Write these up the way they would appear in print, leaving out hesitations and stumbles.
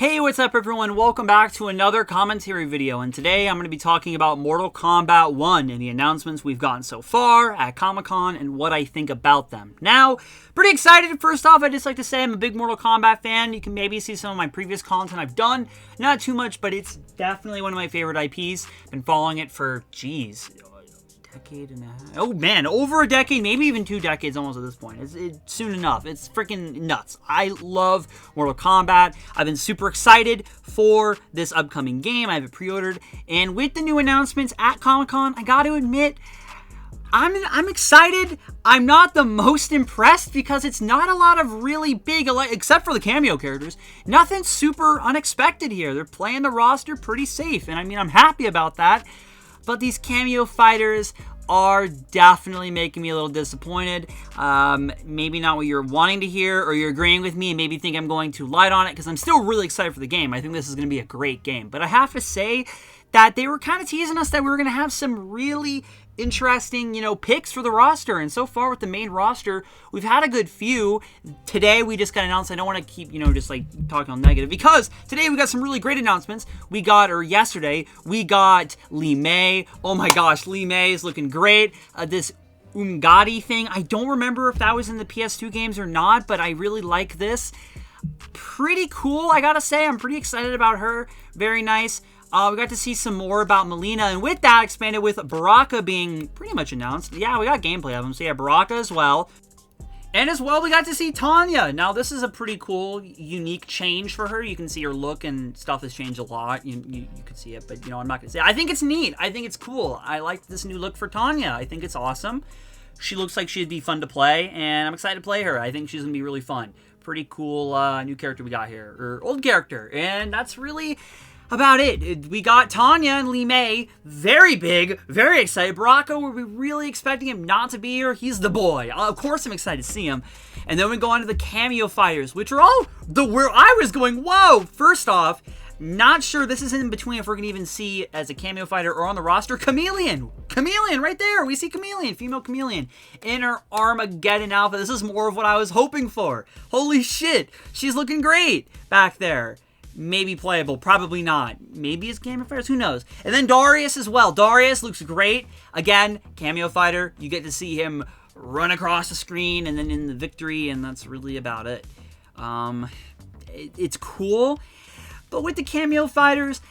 Hey, what's up everyone? Welcome back to another commentary video, and today I'm going to be talking about Mortal Kombat 1 and the announcements we've gotten so far at Comic-Con and what I think about them. Now, pretty excited. First off, I'd just like to say I'm a big Mortal Kombat fan. You can maybe see some of my previous content I've done. Not too much, but it's definitely one of my favorite IPs. Been following it for, geez, decade and a half. Oh man, over a decade, maybe even 2 decades almost at this point. It's soon enough. It's freaking nuts. I love Mortal Kombat. I've been super excited for this upcoming game. I have it pre-ordered, and with the new announcements at Comic-Con, I got to admit, I'm excited. I'm not the most impressed because it's not a lot of really big, except for the cameo characters, nothing super unexpected here. They're playing the roster pretty safe, and I mean, I'm happy about that. But these cameo fighters are definitely making me a little disappointed. Maybe not what you're wanting to hear, or you're agreeing with me and maybe think I'm going too light on it, because I'm still really excited for the game. I think this is going to be a great game. But I have to say that they were kind of teasing us that we were going to have some really interesting, picks for the roster. And so far with the main roster, we've had a good few. Today we just got announced. I don't want to keep, just like talking on negative, because today we got some really great announcements. Yesterday, we got Li Mei. Oh my gosh, Li Mei is looking great. This Umgadi thing, I don't remember if that was in the PS2 games or not, but I really like this. Pretty cool, I gotta say. I'm pretty excited about her. Very nice. We got to see some more about Melina, and with that, expanded with Baraka being pretty much announced. Yeah, we got gameplay of him, so yeah, Baraka as well. And as well, we got to see Tanya. Now, this is a pretty cool, unique change for her. You can see her look and stuff has changed a lot. You can see it, but, I'm not going to say it. I think it's neat. I think it's cool. I like this new look for Tanya. I think it's awesome. She looks like she'd be fun to play, and I'm excited to play her. I think she's going to be really fun. Pretty cool new character we got here, or old character, and that's really about it. We got Tanya and Li Mei, very big, very excited. Baraka, were we really expecting him not to be here? He's the boy. Of course I'm excited to see him. And then we go on to the cameo fighters, which are all where I was going, whoa! First off, not sure this is in between if we're going to even see as a cameo fighter or on the roster, Chameleon. Chameleon, right there. We see Chameleon, female Chameleon, in her Armageddon outfit. This is more of what I was hoping for. Holy shit, she's looking great back there. Maybe playable, probably not. Maybe it's cameo fighters, who knows? And then Darius as well. Darius looks great. Again, cameo fighter. You get to see him run across the screen and then in the victory, and that's really about it. It's cool, but with the cameo fighters,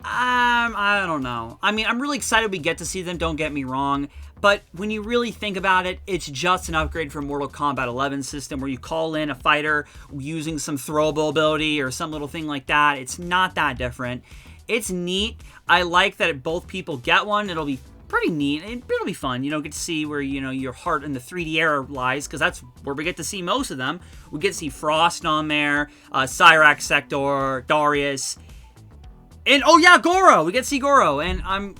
I don't know. I mean, I'm really excited we get to see them, don't get me wrong. But when you really think about it, it's just an upgrade from Mortal Kombat 11 system where you call in a fighter using some throwable ability or some little thing like that. It's not that different. It's neat. I like that both people get one. It'll be pretty neat. It'll be fun. Get to see where, your heart in the 3D era lies, because that's where we get to see most of them. We get to see Frost on there, Cyrax Sector, Darius, and oh yeah, Goro. We get to see Goro, and I'm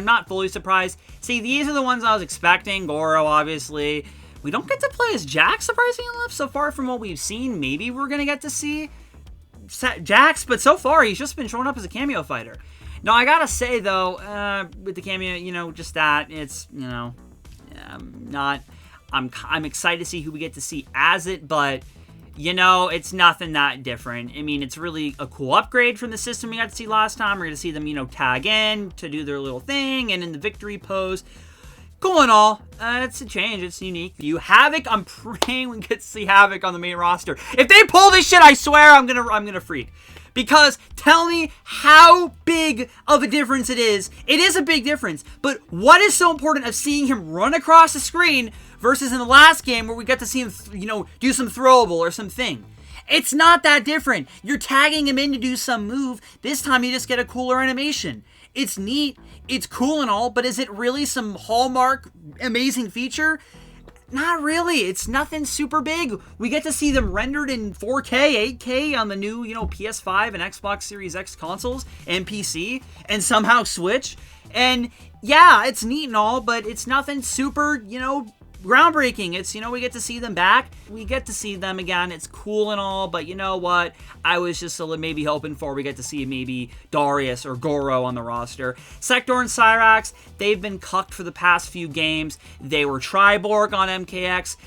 not fully surprised. See, these are the ones I was expecting. Goro, obviously. We don't get to play as Jax, surprisingly enough, so far from what we've seen. Maybe we're gonna get to see Jax, but so far he's just been showing up as a cameo fighter. Now I gotta say though, with the cameo, just that it's I'm excited to see who we get to see as it, but it's nothing that different. I mean, it's really a cool upgrade from the system we got to see last time. We're going to see them, tag in to do their little thing, and in the victory pose. Cool and all. It's a change. It's unique. Havoc, I'm praying we get to see Havoc on the main roster. If they pull this shit, I swear I'm gonna freak. Because tell me how big of a difference it is. It is a big difference. But what is so important of seeing him run across the screen versus in the last game where we got to see him, do some throwable or something? It's not that different. You're tagging him in to do some move. This time you just get a cooler animation. It's neat. It's cool and all, but is it really some hallmark amazing feature? Not really. It's nothing super big. We get to see them rendered in 4K, 8K on the new, PS5 and Xbox Series X consoles and PC, and somehow Switch. And yeah, it's neat and all, but it's nothing super, groundbreaking. It's, we get to see them back. We get to see them again. It's cool and all, but you know what? I was just maybe hoping for we get to see maybe Darius or Goro on the roster. Sector and Cyrax, they've been cucked for the past few games. They were Triborg on MKX.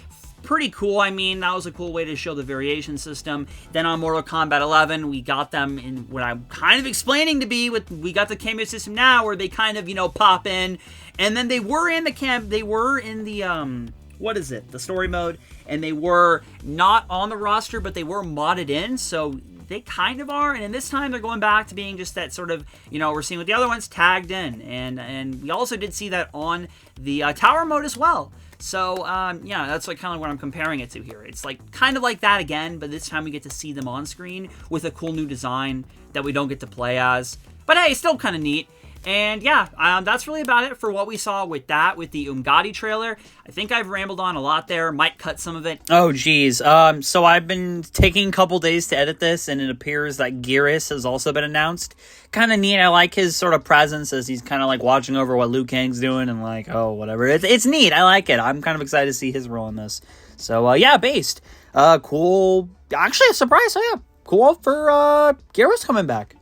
pretty cool. I mean, that was a cool way to show the variation system. Then on Mortal Kombat 11, we got them in what I'm kind of explaining to be with, we got the cameo system now where they kind of, you know, pop in. And then they were in the what is it? The story mode. And they were not on the roster, but they were modded in. So they kind of are. And in this time, they're going back to being just that sort of, you know, we're seeing with the other ones tagged in. And we also did see that on the tower mode as well. So, yeah, that's like kind of what I'm comparing it to here. It's like kind of like that again, but this time we get to see them on screen with a cool new design that we don't get to play as. But hey, still kind of neat. And yeah, that's really about it for what we saw with that, with the Umgadi trailer. I think I've rambled on a lot there. Might cut some of it. Oh, geez. So I've been taking a couple days to edit this, and it appears that Geras has also been announced. Kind of neat. I like his sort of presence as he's kind of like watching over what Liu Kang's doing and like, oh, whatever. It's neat. I like it. I'm kind of excited to see his role in this. So, yeah, based. Cool. Actually, a surprise. So, yeah, cool for Geras coming back.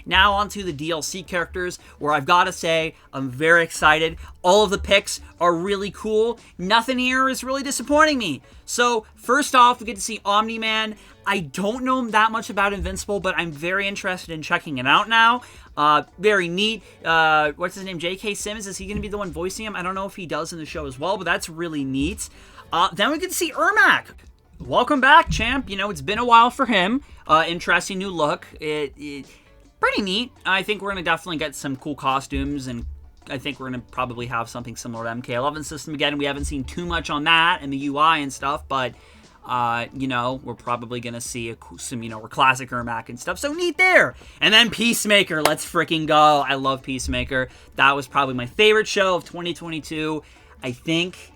Now onto the DLC characters, where I've got to say, I'm very excited. All of the picks are really cool. Nothing here is really disappointing me. So, first off, we get to see Omni-Man. I don't know that much about Invincible, but I'm very interested in checking it out now. Very neat. What's his name? J.K. Simmons? Is he going to be the one voicing him? I don't know if he does in the show as well, but that's really neat. Then we get to see Ermac. Welcome back, champ. You know, it's been a while for him. Interesting new look. Pretty neat. I think we're going to definitely get some cool costumes, and I think we're going to probably have something similar to MK11 system again. We haven't seen too much on that and the UI and stuff, but, you know, we're probably going to see some, you know, classic Ermac and stuff, so neat there. And then Peacemaker, let's freaking go. I love Peacemaker. That was probably my favorite show of 2022, I think.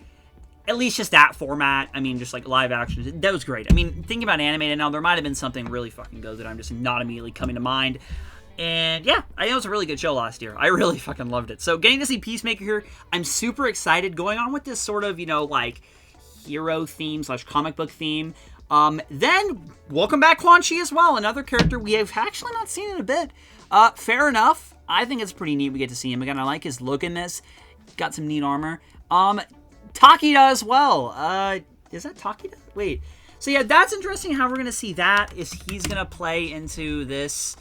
At least just that format. I mean, just like live action. That was great. I mean, thinking about animated now, there might have been something really fucking good that I'm just not immediately coming to mind. And yeah, I think it was a really good show last year. I really fucking loved it. So getting to see Peacemaker here, I'm super excited. Going on with this sort of, you know, like hero theme / comic book theme. Then, welcome back Quan Chi as well. Another character we have actually not seen in a bit. Fair enough. I think it's pretty neat we get to see him again. I like his look in this. Got some neat armor. Takeda as well. Is that Takeda? Wait. So yeah, that's interesting how we're going to see that. Is he's going to play into this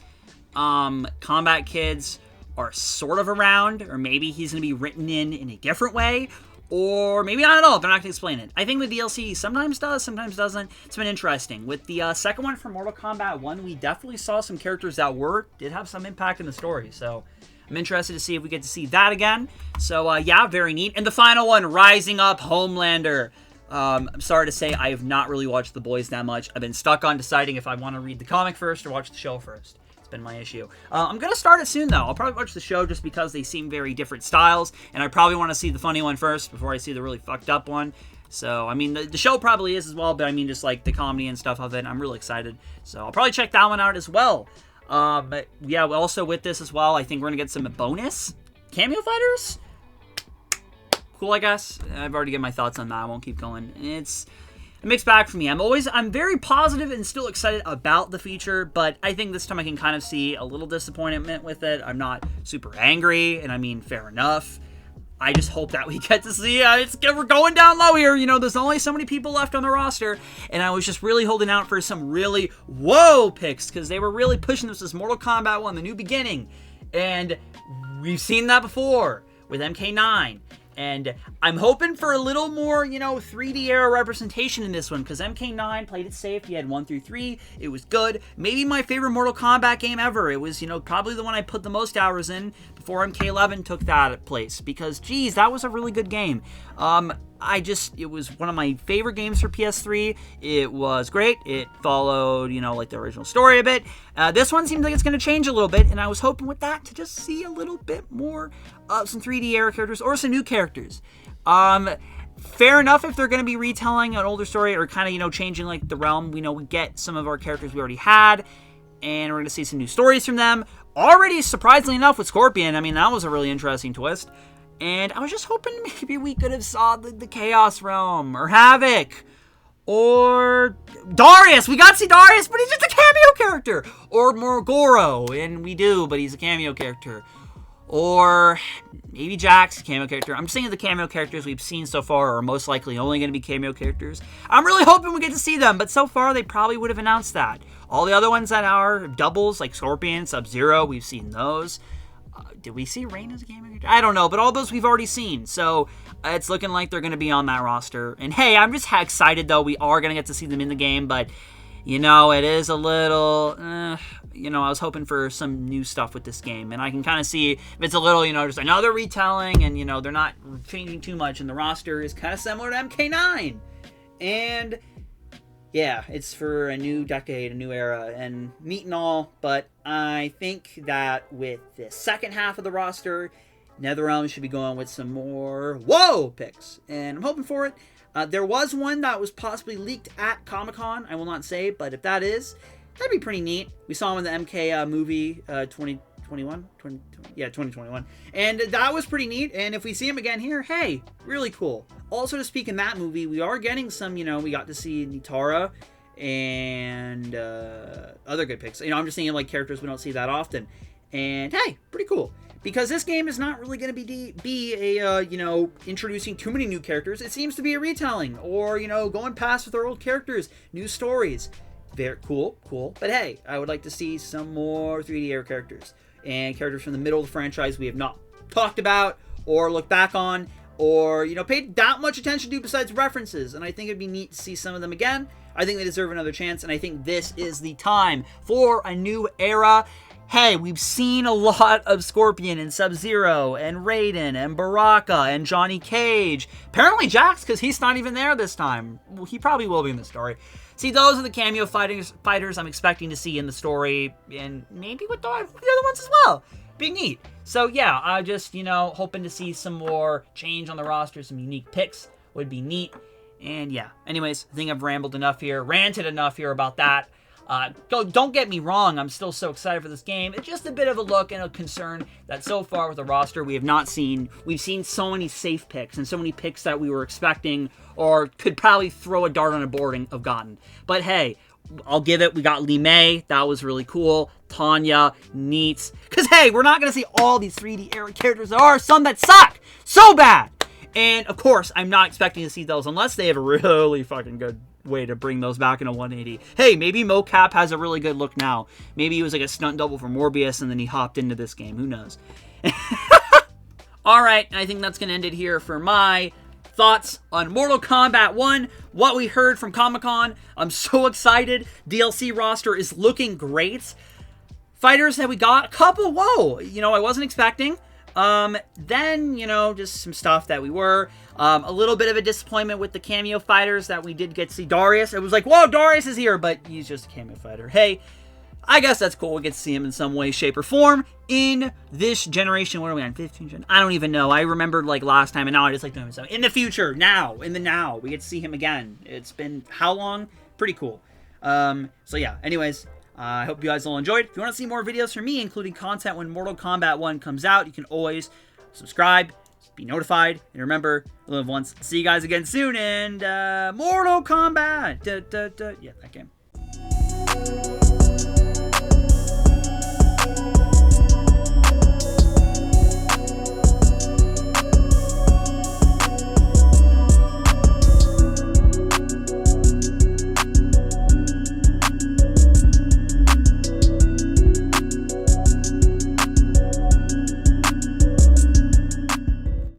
Combat Kids are sort of around, or maybe he's going to be written in a different way, or maybe not at all. They're not going to explain it. I think the DLC sometimes does, sometimes doesn't. It's been interesting. With the second one from Mortal Kombat 1, we definitely saw some characters that did have some impact in the story, so I'm interested to see if we get to see that again. So, yeah, very neat. And the final one, Rising Up Homelander. I'm sorry to say I have not really watched The Boys that much. I've been stuck on deciding if I want to read the comic first or watch the show first. It's been my issue. I'm going to start it soon, though. I'll probably watch the show just because they seem very different styles, and I probably want to see the funny one first before I see the really fucked up one. So, I mean, the show probably is as well, but I mean, just like the comedy and stuff of it, I'm really excited. So, I'll probably check that one out as well. Yeah, also with this as well, I think we're going to get some bonus cameo fighters. Cool, I guess. I've already given my thoughts on that. I won't keep going. It's a mixed bag for me. I'm very positive and still excited about the feature, but I think this time I can kind of see a little disappointment with it. I'm not super angry, and I mean, fair enough. I just hope that we get to see, we're going down low here. You know, there's only so many people left on the roster, and I was just really holding out for some really whoa picks, because they were really pushing this as Mortal Kombat 1, the new beginning, and we've seen that before with MK9. And I'm hoping for a little more, you know, 3D era representation in this one, because MK9 played it safe. He had 1 through 3. It was good. Maybe my favorite Mortal Kombat game ever. It was, you know, probably the one I put the most hours in before MK11 took that place, because, geez, that was a really good game. It was one of my favorite games for PS3. It was great. It followed, you know, like the original story a bit. This one seems like it's going to change a little bit, and I was hoping with that to just see a little bit more of some 3D era characters or some new characters. Fair enough if they're going to be retelling an older story or kind of, you know, changing like the realm. We know we get some of our characters we already had, and we're going to see some new stories from them. Already, surprisingly enough, with Scorpion, I mean, that was a really interesting twist. And I was just hoping maybe we could have saw the Chaos Realm, or Havoc, or Darius. We got to see Darius, but he's just a cameo character. Or Morgoro, and we do, but he's a cameo character. Or maybe Jax, cameo character. I'm just saying the cameo characters we've seen so far are most likely only going to be cameo characters. I'm really hoping we get to see them, but so far they probably would have announced that. All the other ones that are doubles, like Scorpion, Sub-Zero, we've seen those. Did we see Rain as a cameo character? I don't know, but all those we've already seen. So it's looking like they're going to be on that roster. And hey, I'm just excited, though. We are going to get to see them in the game, but, you know, it is a little, you know, I was hoping for some new stuff with this game. And I can kind of see if it's a little, you know, just another retelling, and, you know, they're not changing too much. And the roster is kind of similar to MK9. And yeah, it's for a new decade, a new era, and neat and all, but I think that with the second half of the roster, NetherRealm should be going with some more whoa picks, and I'm hoping for it. There was one that was possibly leaked at Comic-Con, I will not say, but if that is, that'd be pretty neat. We saw him in the MK movie 2021, and that was pretty neat, and if we see him again here, hey, really cool. Also, to speak in that movie, we are getting some, you know, we got to see Nitara and other good picks. You know, I'm just thinking, like, characters we don't see that often. And, hey, pretty cool. Because this game is not really going to be a, you know, introducing too many new characters. It seems to be a retelling. Or, you know, going past with our old characters. New stories. Very cool. But, hey, I would like to see some more 3D era characters. And characters from the middle of the franchise we have not talked about or looked back on, or, you know, paid that much attention to besides references. And I think it'd be neat to see some of them again. I think they deserve another chance, and I think this is the time for a new era. Hey, we've seen a lot of Scorpion and Sub-Zero and Raiden and Baraka and Johnny Cage. Apparently Jax, because he's not even there this time. Well, he probably will be in the story. See, those are the cameo fighters I'm expecting to see in the story, and maybe with the other ones as well. Be neat. So yeah, I just, you know, hoping to see some more change on the roster, some unique picks would be neat. And yeah, anyways, I think I've rambled enough here, ranted enough here about that. Don't get me wrong, I'm still so excited for this game. It's just a bit of a look and a concern that so far with the roster we have not seen. We've seen so many safe picks and so many picks that we were expecting or could probably throw a dart on a board and have gotten. But hey, I'll give it. We got Lee May. That was really cool. Tanya, neat. Because, hey, we're not going to see all these 3D era characters. There are some that suck so bad. And, of course, I'm not expecting to see those unless they have a really fucking good way to bring those back in a 180. Hey, maybe Mocap has a really good look now. Maybe he was like a stunt double for Morbius and then he hopped into this game. Who knows? Alright, I think that's going to end it here for my thoughts on Mortal Kombat 1, what we heard from Comic-Con. I'm so excited. DLC roster is looking great. Fighters that we got, a couple, whoa, you know, I wasn't expecting. Then, you know, just some stuff that we were. A little bit of a disappointment with the cameo fighters that we did get to see Darius. It was like, whoa, Darius is here, but he's just a cameo fighter. Hey, I guess that's cool. We get to see him in some way, shape, or form in this generation. What are we on? 15 gen? I don't even know. I remembered like last time, and now I just like doing so. In the future, now, in the now, we get to see him again. It's been how long? Pretty cool. So yeah, anyways, I hope you guys all enjoyed. If you want to see more videos from me, including content when Mortal Kombat 1 comes out, you can always subscribe, be notified, and remember, live once. See you guys again soon, and Mortal Kombat! Yeah, that game.